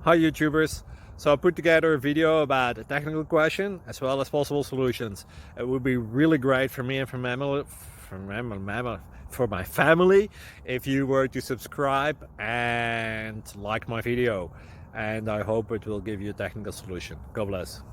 Hi YouTubers! So I put together a video about a technical question as well as possible solutions. It would be really great for me and for my family if you were to subscribe and like my video, and I hope it will give you a technical solution. God bless.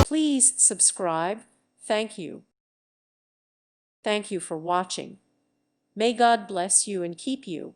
Please subscribe. Thank you. Thank you for watching. May God bless you and keep you.